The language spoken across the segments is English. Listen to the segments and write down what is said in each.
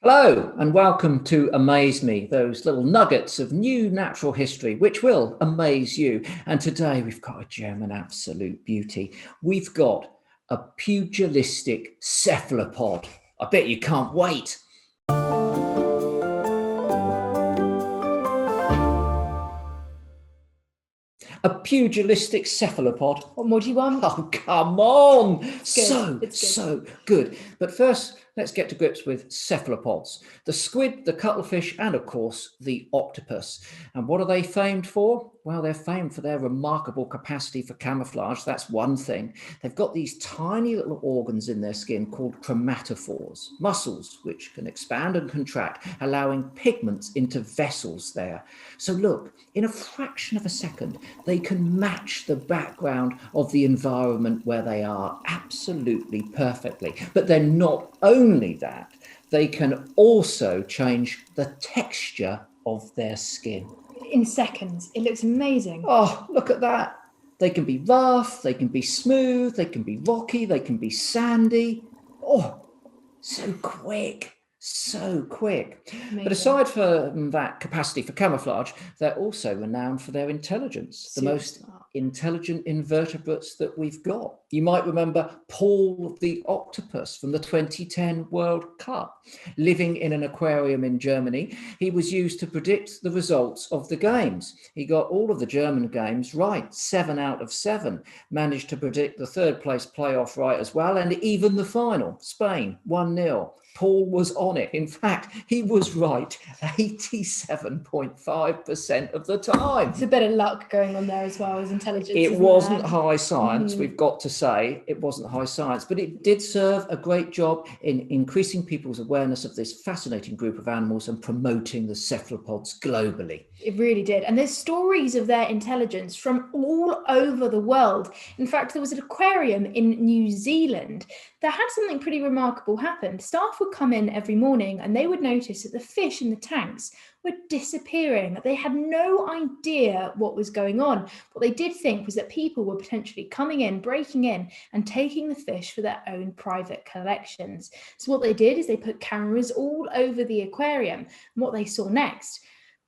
Hello and welcome to Amaze Me, those little nuggets of new natural history which will amaze you. And today we've got a German absolute beauty. We've got a pugilistic cephalopod. I bet you can't wait. A pugilistic cephalopod. What more do you want? Oh, come on. It's So good. But first, let's get to grips with cephalopods. The squid, the cuttlefish, and of course, the octopus. And what are they famed for? Well, they're famed for their remarkable capacity for camouflage. That's one thing. They've got these tiny little organs in their skin called chromatophores, muscles which can expand and contract, allowing pigments into vessels there. So look, in a fraction of a second, they can match the background of the environment where they are absolutely perfectly. But they're not only that, they can also change the texture of their skin. In seconds. It looks amazing. Oh, look at that. They can be rough, they can be smooth, they can be rocky, they can be sandy. Oh, so quick. Amazing. But aside from that capacity for camouflage, they're also renowned for their intelligence, the most intelligent invertebrates that we've got. You might remember Paul the octopus from the 2010 World Cup. Living in an aquarium in Germany, he was used to predict the results of the games. He got all of the German games right, 7 out of 7. Managed to predict the third place playoff right as well, and even the final, Spain, 1-0. Paul was on it. In fact, he was right 87.5% of the time. It's a bit of luck going on there as well as intelligence. It wasn't high science, we've got to say. It wasn't high science, but it did serve a great job in increasing people's awareness of this fascinating group of animals and promoting the cephalopods globally. It really did. And there's stories of their intelligence from all over the world. In fact, there was an aquarium in New Zealand that had something pretty remarkable happen. Staff would come in every morning and they would notice that the fish in the tanks were disappearing. They had no idea what was going on. What they did think was that people were potentially coming in, breaking in and taking the fish for their own private collections. So what they did is they put cameras all over the aquarium. And what they saw next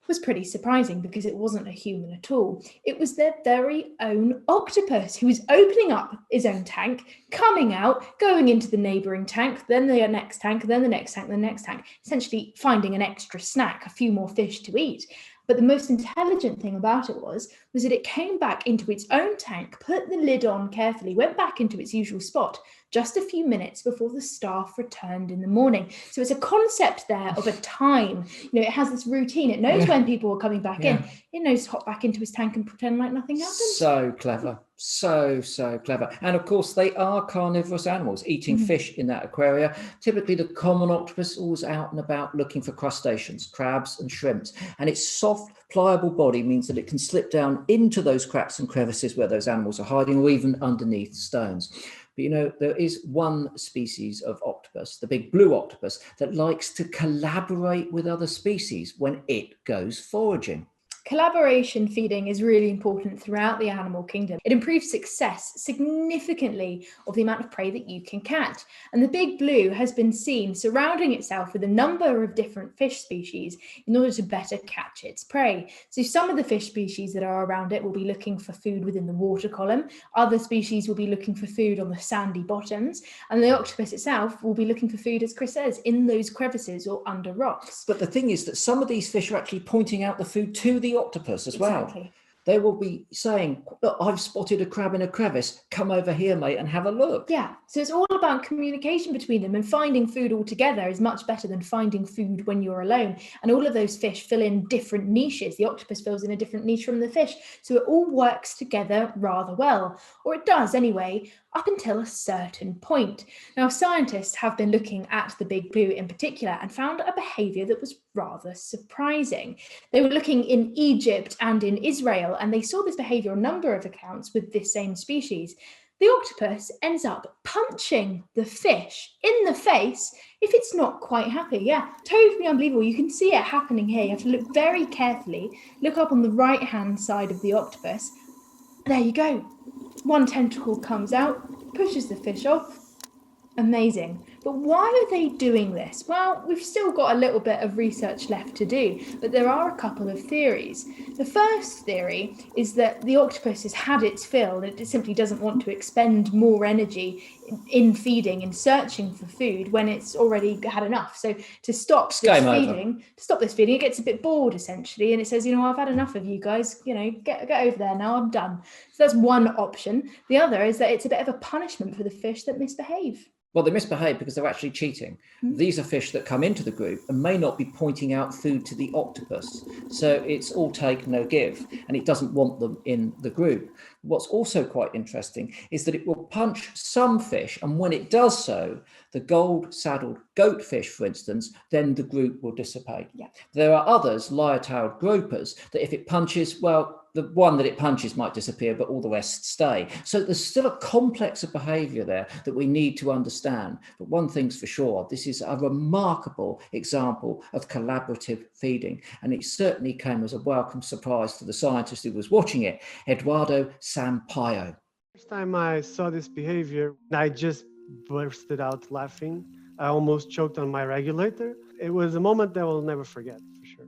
was pretty surprising because it wasn't a human at all. It was their very own octopus who was opening up his own tank, coming out, going into the neighbouring tank, then the next tank, then the next tank, the next tank, essentially finding an extra snack, a few more fish to eat. But the most intelligent thing about it was that it came back into its own tank, put the lid on carefully, went back into its usual spot just a few minutes before the staff returned in the morning. So it's a concept there of a time. It has this routine. It knows when people are coming back in. It knows to hop back into his tank and pretend like nothing happened. So clever. So clever. And of course, they are carnivorous animals, eating fish in that aquarium. Typically, the common octopus is always out and about looking for crustaceans, crabs and shrimps. And its soft, pliable body means that it can slip down into those cracks and crevices where those animals are hiding, or even underneath stones. But there is one species of octopus, the big blue octopus, that likes to collaborate with other species when it goes foraging. Collaboration feeding is really important throughout the animal kingdom. It improves success significantly of the amount of prey that you can catch. And the big blue has been seen surrounding itself with a number of different fish species in order to better catch its prey. So some of the fish species that are around it will be looking for food within the water column. Other species will be looking for food on the sandy bottoms. And the octopus itself will be looking for food, as Chris says, in those crevices or under rocks. But the thing is that some of these fish are actually pointing out the food to the octopus as well. Exactly. They will be saying, look, I've spotted a crab in a crevice. Come over here, mate, and have a look. Yeah, so it's all about communication between them, and finding food all together is much better than finding food when you're alone. And all of those fish fill in different niches. The octopus fills in a different niche from the fish. So it all works together rather well, or it does anyway, up until a certain point. Now, scientists have been looking at the big blue in particular and found a behaviour that was rather surprising. They were looking in Egypt and in Israel, and they saw this behaviour on a number of accounts with this same species. The octopus ends up punching the fish in the face if it's not quite happy. Yeah, totally unbelievable. You can see it happening here. You have to look very carefully. Look up on the right-hand side of the octopus. There you go. One tentacle comes out, pushes the fish off. Amazing. But why are they doing this? Well, we've still got a little bit of research left to do, but there are a couple of theories. The first theory is that the octopus has had its fill and it simply doesn't want to expend more energy in feeding and searching for food when it's already had enough. So to stop this feeding, it gets a bit bored essentially, and it says, I've had enough of you guys, get over there now, I'm done. So that's one option. The other is that it's a bit of a punishment for the fish that misbehave. Well, they misbehave because they're actually cheating. These are fish that come into the group and may not be pointing out food to the octopus. So it's all take, no give, and it doesn't want them in the group. What's also quite interesting is that it will punch some fish, and when it does so, the gold-saddled goatfish, for instance, then the group will dissipate. Yeah. There are others, lyre-tailed gropers, that if it punches, well, the one that it punches might disappear, but all the rest stay. So there's still a complex of behaviour there that we need to understand. But one thing's for sure, this is a remarkable example of collaborative feeding. And it certainly came as a welcome surprise to the scientist who was watching it, Eduardo Sampaio. First time I saw this behaviour, I just bursted out laughing. I almost choked on my regulator. It was a moment that I will never forget, for sure.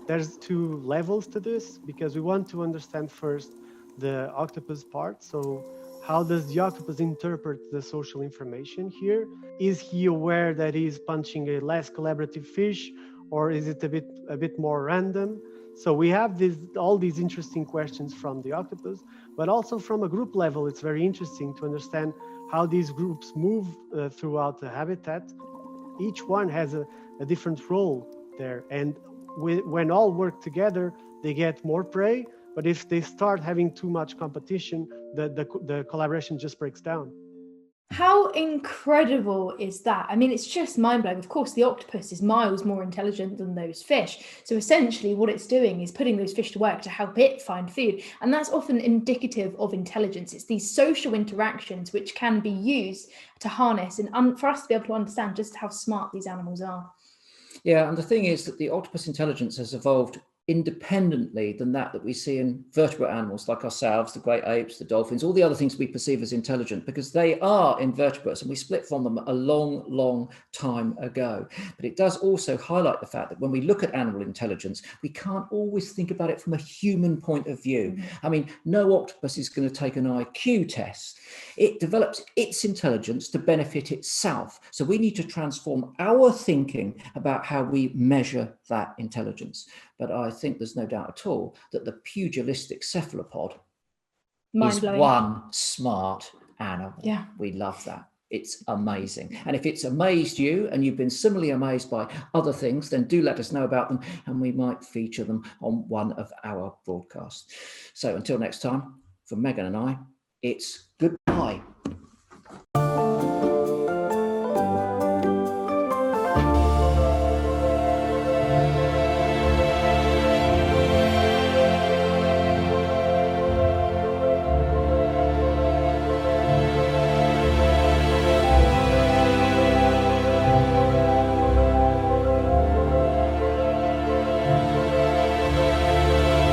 There's two levels to this, because we want to understand first the octopus part. So how does the octopus interpret the social information here? Is he aware that he's punching a less collaborative fish, or is it a bit more random? So we have all these interesting questions from the octopus, but also from a group level, it's very interesting to understand how these groups move throughout the habitat. Each one has a different role there, and when all work together, they get more prey. But if they start having too much competition, the collaboration just breaks down. How incredible is that? I mean, it's just mind-blowing. Of course, the octopus is miles more intelligent than those fish. So essentially what it's doing is putting those fish to work to help it find food. And that's often indicative of intelligence. It's these social interactions which can be used to harness and for us to be able to understand just how smart these animals are. Yeah, and the thing is that the octopus intelligence has evolved independently than that we see in vertebrate animals like ourselves, the great apes, the dolphins, all the other things we perceive as intelligent, because they are invertebrates and we split from them a long, long time ago. But it does also highlight the fact that when we look at animal intelligence, we can't always think about it from a human point of view. I mean, no octopus is going to take an IQ test. It develops its intelligence to benefit itself. So we need to transform our thinking about how we measure that intelligence. But I think there's no doubt at all that the pugilistic cephalopod is one smart animal. Yeah. We love that. It's amazing. And if it's amazed you and you've been similarly amazed by other things, then do let us know about them and we might feature them on one of our broadcasts. So until next time, from Megan and I, it's goodbye.